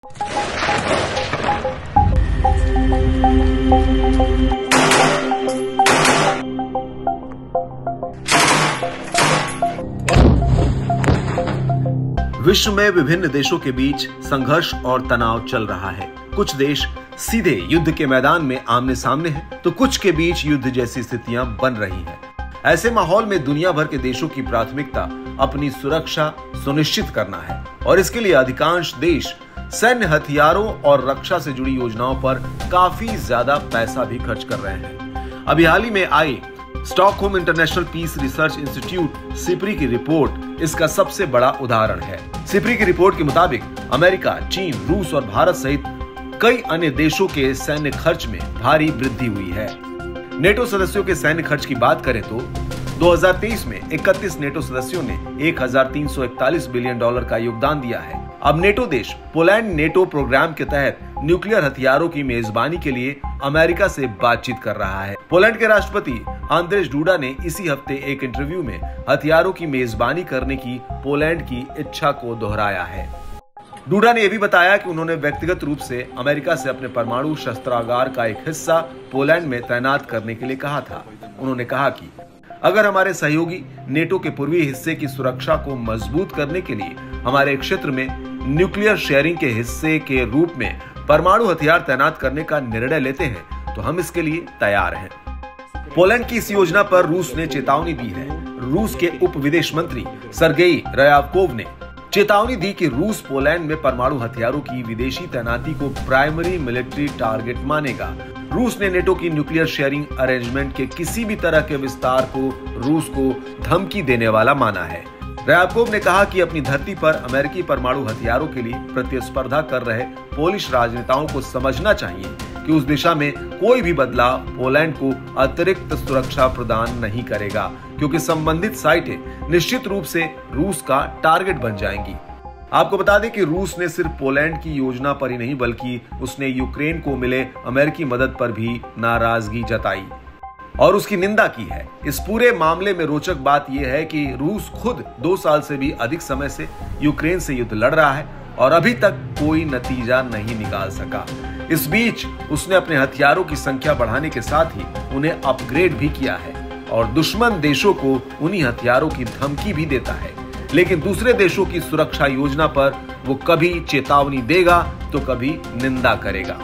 विश्व में विभिन्न देशों के बीच संघर्ष और तनाव चल रहा है। कुछ देश सीधे युद्ध के मैदान में आमने सामने हैं, तो कुछ के बीच युद्ध जैसी स्थितियां बन रही हैं। ऐसे माहौल में दुनिया भर के देशों की प्राथमिकता अपनी सुरक्षा सुनिश्चित करना है और इसके लिए अधिकांश देश सैन्य हथियारों और रक्षा से जुड़ी योजनाओं पर काफी ज्यादा पैसा भी खर्च कर रहे हैं। अभी हाल ही में आई Stockholm International Peace Research Institute SIPRI की रिपोर्ट इसका सबसे बड़ा उदाहरण है। सिप्री की रिपोर्ट के मुताबिक अमेरिका, चीन, रूस और भारत सहित कई अन्य देशों के सैन्य खर्च में भारी वृद्धि हुई है। नेटो सदस्यों के सैन्य खर्च की बात करें तो 2023 में 31 नेटो सदस्यों ने $1,341 बिलियन का योगदान दिया है। अब नेटो देश पोलैंड नेटो प्रोग्राम के तहत न्यूक्लियर हथियारों की मेजबानी के लिए अमेरिका से बातचीत कर रहा है। पोलैंड के राष्ट्रपति आंद्रेज डूडा ने इसी हफ्ते एक इंटरव्यू में हथियारों की मेजबानी करने की पोलैंड की इच्छा को दोहराया है। डूडा ने यह भी बताया कि उन्होंने व्यक्तिगत रूप से अमेरिका से अपने परमाणु शस्त्रागार का एक हिस्सा पोलैंड में तैनात करने के लिए कहा था। उन्होंने कहा कि अगर हमारे सहयोगी नेटो के पूर्वी हिस्से की सुरक्षा को मजबूत करने के लिए हमारे क्षेत्र में न्यूक्लियर शेयरिंग के हिस्से के रूप में परमाणु हथियार तैनात करने का निर्णय लेते हैं तो हम इसके लिए तैयार हैं। पोलैंड की इस योजना पर रूस ने चेतावनी दी है। रूस के उप विदेश मंत्री सर्गेई रयाबकोव ने चेतावनी दी कि रूस पोलैंड में परमाणु हथियारों की विदेशी तैनाती को प्राइमरी मिलिट्री टारगेट मानेगा। रूस ने नेटो की न्यूक्लियर शेयरिंग अरेंजमेंट के किसी भी तरह के विस्तार को रूस को धमकी देने वाला माना है। रयाबकोव ने कहा कि अपनी धरती पर अमेरिकी परमाणु हथियारों के लिए प्रतिस्पर्धा कर रहे पोलिश राजनेताओं को समझना चाहिए कि उस दिशा में कोई भी बदलाव पोलैंड को अतिरिक्त सुरक्षा प्रदान नहीं करेगा, क्योंकि संबंधित साइटें निश्चित रूप से रूस का टारगेट बन जाएंगी। आपको बता दें कि रूस ने सिर्फ पोलैंड की योजना पर ही नहीं बल्कि उसने यूक्रेन को मिले अमेरिकी मदद पर भी नाराजगी जताई और उसकी निंदा की है। इस पूरे मामले में रोचक बात यह है कि रूस खुद 2 साल से भी अधिक समय से यूक्रेन से युद्ध लड़ रहा है और अभी तक कोई नतीजा नहीं निकाल सका। इस बीच उसने अपने हथियारों की संख्या बढ़ाने के साथ ही उन्हें अपग्रेड भी किया है और दुश्मन देशों को उन्हीं हथियारों की धमकी भी देता है, लेकिन दूसरे देशों की सुरक्षा योजना पर वो कभी चेतावनी देगा तो कभी निंदा करेगा।